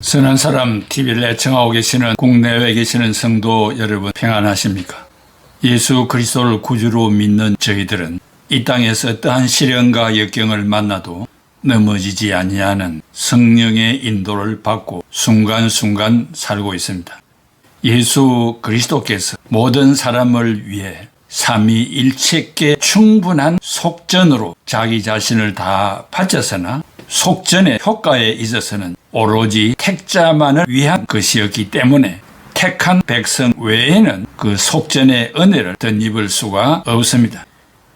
선한 사람 TV를 애청하고 계시는 국내외에 계시는 성도 여러분 평안하십니까? 예수 그리스도를 구주로 믿는 저희들은 이 땅에서 어떠한 시련과 역경을 만나도 넘어지지 아니하는 성령의 인도를 받고 순간순간 살고 있습니다. 예수 그리스도께서 모든 사람을 위해 삼위일체께 충분한 속전으로 자기 자신을 다 바쳐서나 속전의 효과에 있어서는 오로지 택자만을 위한 것이었기 때문에 택한 백성 외에는 그 속전의 은혜를 덧입을 수가 없습니다.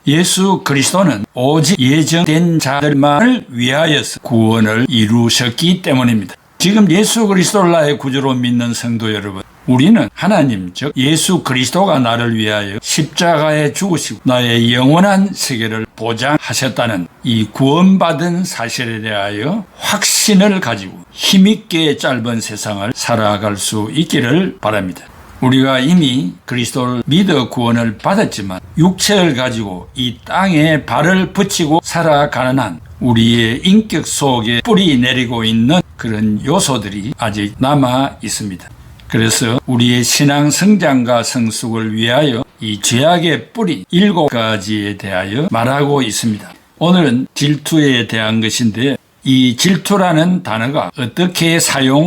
예수 그리스도는 오직 예정된 자들만을 위하여서 구원을 이루셨기 때문입니다. 지금 예수 그리스도를 나의 구주로 믿는 성도 여러분, 우리는 하나님 즉 예수 그리스도가 나를 위하여 십자가에 죽으시고 나의 영원한 세계를 보장하셨다는 이 구원받은 사실에 대하여 확신을 가지고 힘있게 짧은 세상을 살아갈 수 있기를 바랍니다. 우리가 이미 그리스도를 믿어 구원을 받았지만 육체를 가지고 이 땅에 발을 붙이고 살아가는 한 우리의 인격 속에 뿌리 내리고 있는 그런 요소들이 아직 남아 있습니다. 그래서 우리의 신앙 성장과 성숙을 위하여 이 죄악의 뿌리 7가지에 대하여 말하고 있습니다. 오늘은 질투에 대한 것인데 이 질투라는 단어가 어떻게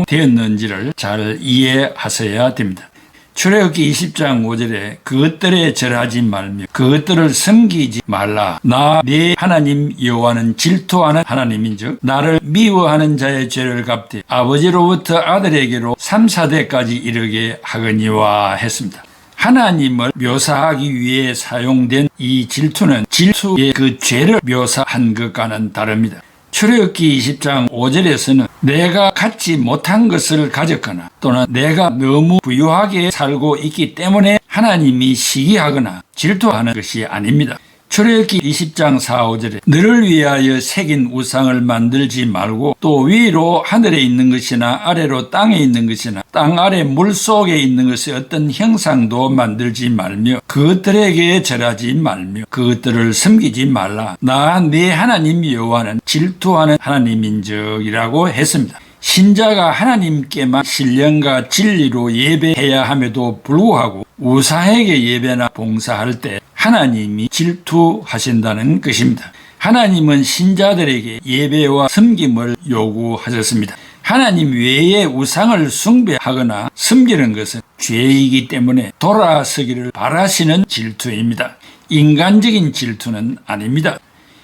사용되었는지를 잘 이해하셔야 됩니다. 출애굽기 20장 5절에 그것들에 절하지 말며 그것들을 섬기지 말라. 나 네 하나님 여호와는 질투하는 하나님인즉 나를 미워하는 자의 죄를 갚되 아버지로부터 아들에게로 3, 4대까지 이르게 하거니와 했습니다. 하나님을 묘사하기 위해 사용된 이 질투는 질투의 그 죄를 묘사한 것과는 다릅니다. 출애굽기 20장 5절에서는 내가 갖지 못한 것을 가졌거나 또는 내가 너무 부유하게 살고 있기 때문에 하나님이 시기하거나 질투하는 것이 아닙니다. 출애굽기 20장 4, 5절에 너를 위하여 새긴 우상을 만들지 말고 또 위로 하늘에 있는 것이나 아래로 땅에 있는 것이나 땅 아래 물속에 있는 것의 어떤 형상도 만들지 말며 그것들에게 절하지 말며 그것들을 섬기지 말라. 나 네 하나님 여호와는 질투하는 하나님인적이라고 했습니다. 신자가 하나님께만 신령과 진리로 예배해야 함에도 불구하고 우상에게 예배나 봉사할 때 하나님이 질투하신다는 것입니다. 하나님은 신자들에게 예배와 섬김을 요구하셨습니다. 하나님 외에 우상을 숭배하거나 섬기는 것은 죄이기 때문에 돌아서기를 바라시는 질투입니다. 인간적인 질투는 아닙니다.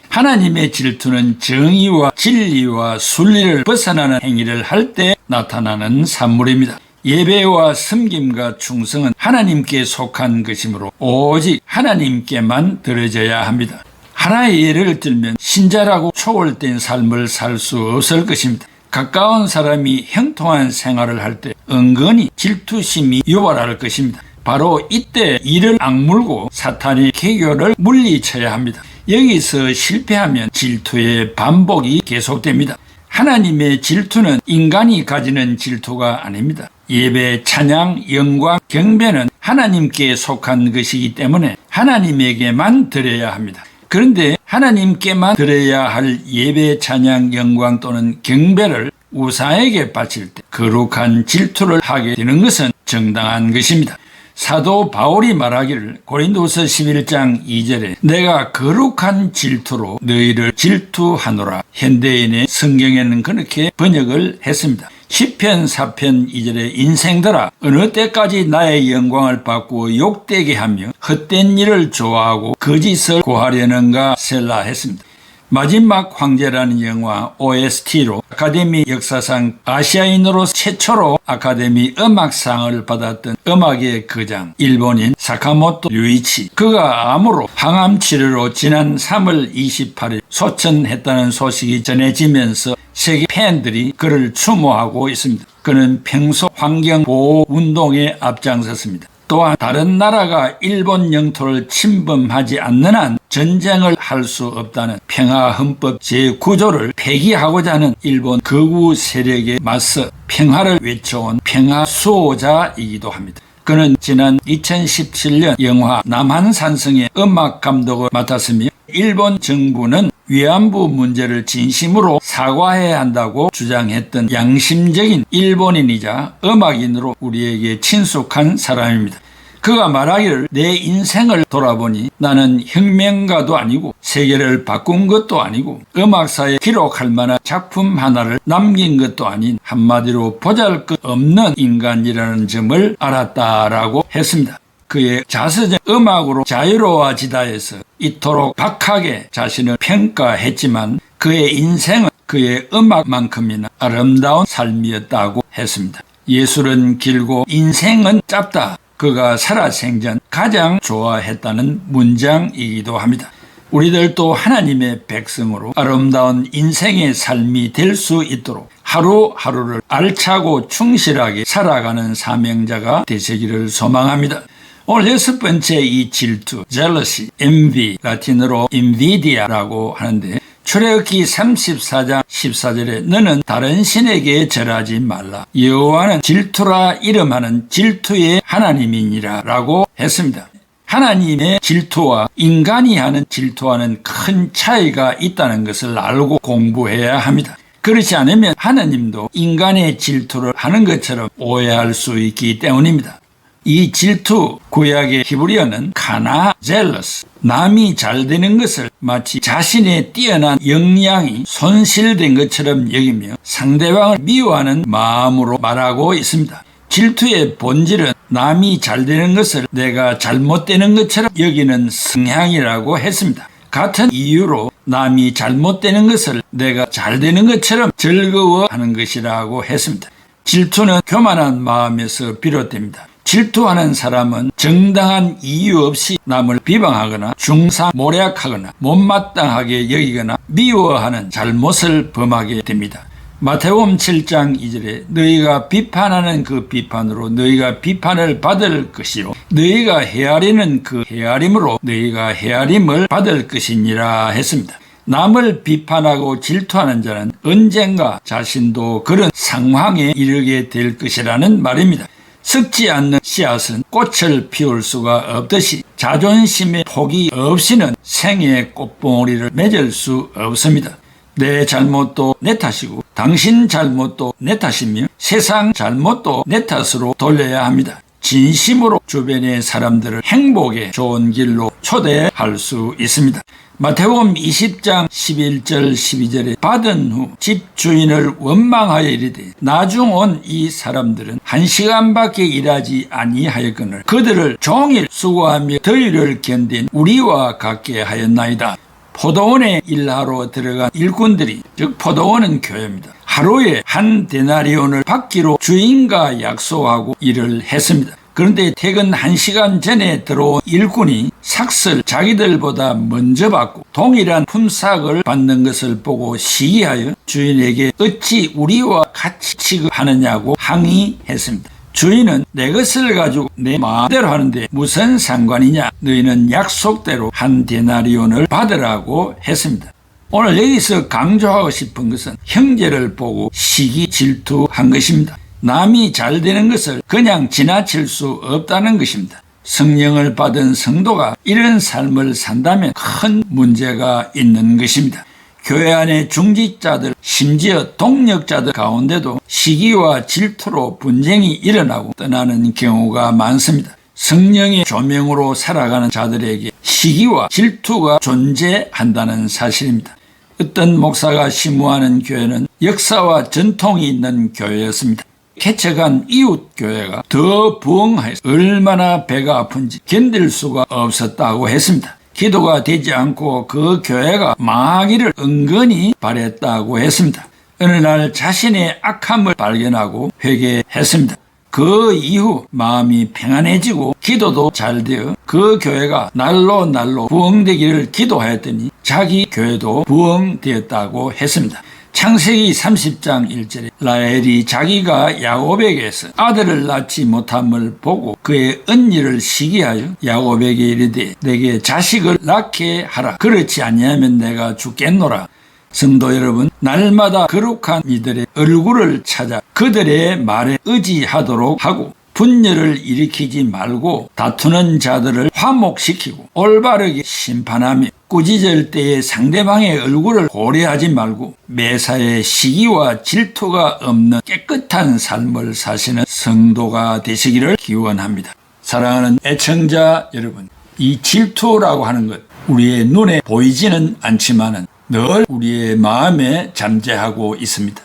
하나님의 질투는 정의와 진리와 순리를 벗어나는 행위를 할 때 나타나는 산물입니다. 예배와 섬김과 충성은 하나님께 속한 것이므로 오직 하나님께만 드려져야 합니다. 하나의 예를 들면 신자라고 초월된 삶을 살 수 없을 것입니다. 가까운 사람이 형통한 생활을 할 때 은근히 질투심이 유발할 것입니다. 바로 이때 이를 악물고 사탄의 계교를 물리쳐야 합니다. 여기서 실패하면 질투의 반복이 계속됩니다. 하나님의 질투는 인간이 가지는 질투가 아닙니다. 예배, 찬양, 영광, 경배는 하나님께 속한 것이기 때문에 하나님에게만 드려야 합니다. 그런데 하나님께만 드려야 할 예배, 찬양, 영광 또는 경배를 우상에게 바칠 때 거룩한 질투를 하게 되는 것은 정당한 것입니다. 사도 바울이 말하기를 고린도서 11장 2절에 내가 거룩한 질투로 너희를 질투하노라. 현대인의 성경에는 그렇게 번역을 했습니다. 시편 4편 2절에 인생들아 어느 때까지 나의 영광을 바꾸어 욕되게 하며 헛된 일을 좋아하고 거짓을 구하려는가 셀라 했습니다. 마지막 황제라는 영화 OST로 아카데미 역사상 아시아인으로 최초로 아카데미 음악상을 받았던 음악의 거장 일본인 사카모토 류이치, 그가 암으로 항암 치료로 지난 3월 28일 소천했다는 소식이 전해지면서 세계 팬들이 그를 추모하고 있습니다. 그는 평소 환경보호 운동에 앞장섰습니다. 또한 다른 나라가 일본 영토를 침범하지 않는 한 전쟁을 할 수 없다는 평화헌법 제9조를 폐기하고자 하는 일본 극우 세력에 맞서 평화를 외쳐온 평화수호자이기도 합니다. 그는 지난 2017년 영화 남한산성의 음악 감독을 맡았으며 일본 정부는 위안부 문제를 진심으로 사과해야 한다고 주장했던 양심적인 일본인이자 음악인으로 우리에게 친숙한 사람입니다. 그가 말하기를 내 인생을 돌아보니 나는 혁명가도 아니고 세계를 바꾼 것도 아니고 음악사에 기록할 만한 작품 하나를 남긴 것도 아닌 한마디로 보잘것없는 인간이라는 점을 알았다라고 했습니다. 그의 자서전 음악으로 자유로워지다 해서 이토록 박하게 자신을 평가했지만 그의 인생은 그의 음악만큼이나 아름다운 삶이었다고 했습니다. 예술은 길고 인생은 짧다. 그가 살아생전 가장 좋아했다는 문장이기도 합니다. 우리들도 하나님의 백성으로 아름다운 인생의 삶이 될 수 있도록 하루하루를 알차고 충실하게 살아가는 사명자가 되시기를 소망합니다. 오늘 6번째 이 질투, jealousy, envy, 라틴어로 invidia라고 하는데 출애굽기 34장 14절에 너는 다른 신에게 절하지 말라. 여호와는 질투라 이름하는 질투의 하나님이니라 라고 했습니다. 하나님의 질투와 인간이 하는 질투와는 큰 차이가 있다는 것을 알고 공부해야 합니다. 그렇지 않으면 하나님도 인간의 질투를 하는 것처럼 오해할 수 있기 때문입니다. 이 질투, 구약의 히브리어는 카나, jealous, 남이 잘 되는 것을 마치 자신의 뛰어난 역량이 손실된 것처럼 여기며 상대방을 미워하는 마음으로 말하고 있습니다. 질투의 본질은 남이 잘 되는 것을 내가 잘못되는 것처럼 여기는 성향이라고 했습니다. 같은 이유로 남이 잘못되는 것을 내가 잘 되는 것처럼 즐거워하는 것이라고 했습니다. 질투는 교만한 마음에서 비롯됩니다. 질투하는 사람은 정당한 이유 없이 남을 비방하거나 중상모략하거나 못마땅하게 여기거나 미워하는 잘못을 범하게 됩니다. 마태복음 7장 2절에 너희가 비판하는 그 비판으로 너희가 비판을 받을 것이요 너희가 헤아리는 그 헤아림으로 너희가 헤아림을 받을 것이니라 했습니다. 남을 비판하고 질투하는 자는 언젠가 자신도 그런 상황에 이르게 될 것이라는 말입니다. 썩지 않는 씨앗은 꽃을 피울 수가 없듯이 자존심의 폭이 없이는 생의 꽃봉오리를 맺을 수 없습니다. 내 잘못도 내 탓이고 당신 잘못도 내 탓이며 세상 잘못도 내 탓으로 돌려야 합니다. 진심으로 주변의 사람들을 행복의 좋은 길로 초대할 수 있습니다. 마태복음 20장 11절 12절에 받은 후 집주인을 원망하여 이르되 나중 온 이 사람들은 1시간밖에 일하지 아니하였거늘 그들을 종일 수고하며 더위를 견딘 우리와 같게 하였나이다. 포도원에 일하러 들어간 일꾼들이 즉 포도원은 교회입니다. 하루에 한 데나리온을 받기로 주인과 약속하고 일을 했습니다. 그런데 퇴근 1시간 전에 들어온 일꾼이 삭을 자기들보다 먼저 받고 동일한 품삯을 받는 것을 보고 시기하여 주인에게 어찌 우리와 같이 취급하느냐고 항의했습니다. 주인은 내 것을 가지고 내 마음대로 하는데 무슨 상관이냐 너희는 약속대로 한 데나리온을 받으라고 했습니다. 오늘 여기서 강조하고 싶은 것은 형제를 보고 시기 질투한 것입니다. 남이 잘 되는 것을 그냥 지나칠 수 없다는 것입니다. 성령을 받은 성도가 이런 삶을 산다면 큰 문제가 있는 것입니다. 교회 안의 중직자들 심지어 동력자들 가운데도 시기와 질투로 분쟁이 일어나고 떠나는 경우가 많습니다. 성령의 조명으로 살아가는 자들에게 시기와 질투가 존재한다는 사실입니다. 어떤 목사가 심무하는 교회는 역사와 전통이 있는 교회였습니다. 개척한 이웃교회가 더 부흥해서 얼마나 배가 아픈지 견딜 수가 없었다고 했습니다. 기도가 되지 않고 그 교회가 망하기를 은근히 바랬다고 했습니다. 어느 날 자신의 악함을 발견하고 회개했습니다. 그 이후 마음이 평안해지고 기도도 잘 되어 그 교회가 날로 부흥되기를 기도하였더니 자기 교회도 부흥되었다고 했습니다. 창세기 30장 1절에 라헬이 자기가 야곱에게서 아들을 낳지 못함을 보고 그의 언니를 시기하여 야곱에게 이르되 내게 자식을 낳게 하라. 그렇지 아니하면 내가 죽겠노라. 성도 여러분, 날마다 거룩한 이들의 얼굴을 찾아 그들의 말에 의지하도록 하고 분열을 일으키지 말고 다투는 자들을 화목시키고 올바르게 심판하며 꾸짖을 때에 상대방의 얼굴을 고려하지 말고 매사에 시기와 질투가 없는 깨끗한 삶을 사시는 성도가 되시기를 기원합니다. 사랑하는 애청자 여러분, 이 질투라고 하는 것 우리의 눈에 보이지는 않지만은 늘 우리의 마음에 잠재하고 있습니다.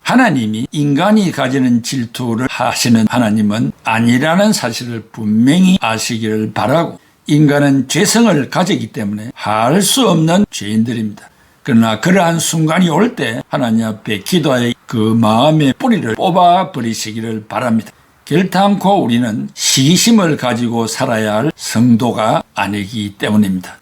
하나님이 인간이 가지는 질투를 하시는 하나님은 아니라는 사실을 분명히 아시기를 바라고, 인간은 죄성을 가지기 때문에 할 수 없는 죄인들입니다. 그러나 그러한 순간이 올 때 하나님 앞에 기도하여 그 마음의 뿌리를 뽑아버리시기를 바랍니다. 결단코 우리는 시기심을 가지고 살아야 할 성도가 아니기 때문입니다.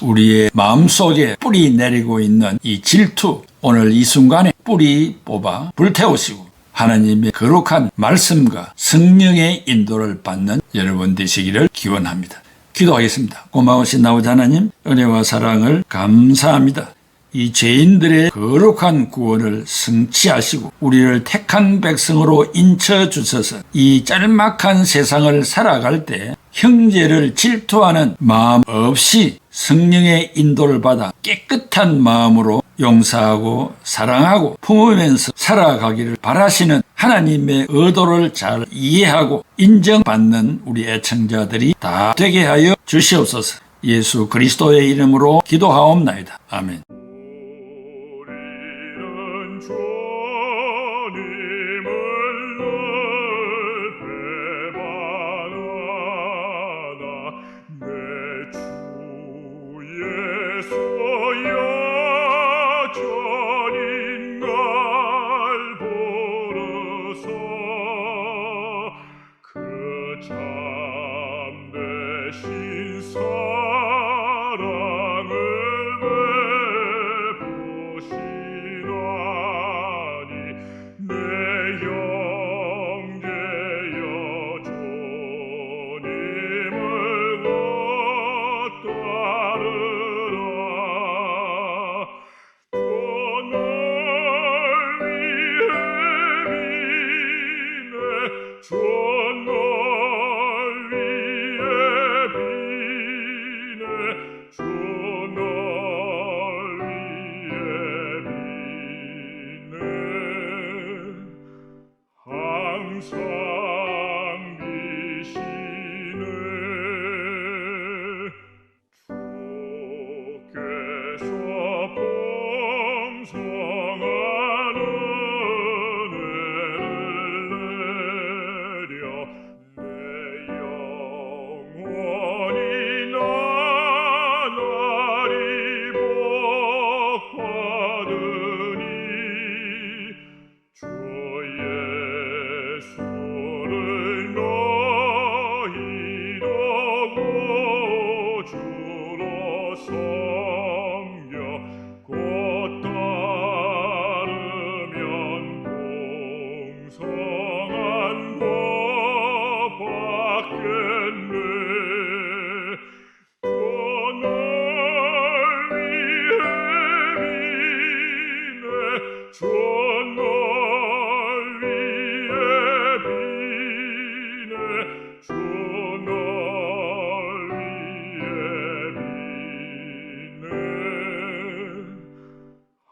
우리의 마음속에 뿌리 내리고 있는 이 질투, 오늘 이 순간에 뿌리 뽑아 불태우시고 하나님의 거룩한 말씀과 성령의 인도를 받는 여러분 되시기를 기원합니다. 기도하겠습니다. 고마우신 아버지 하나님, 은혜와 사랑을 감사합니다. 이 죄인들의 거룩한 구원을 성취하시고 우리를 택한 백성으로 인쳐주셔서 이 짤막한 세상을 살아갈 때 형제를 질투하는 마음 없이 성령의 인도를 받아 깨끗한 마음으로 용서하고 사랑하고 품으면서 살아가기를 바라시는 하나님의 의도를 잘 이해하고 인정받는 우리 애청자들이 다 되게 하여 주시옵소서. 예수 그리스도의 이름으로 기도하옵나이다. 아멘.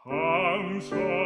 항상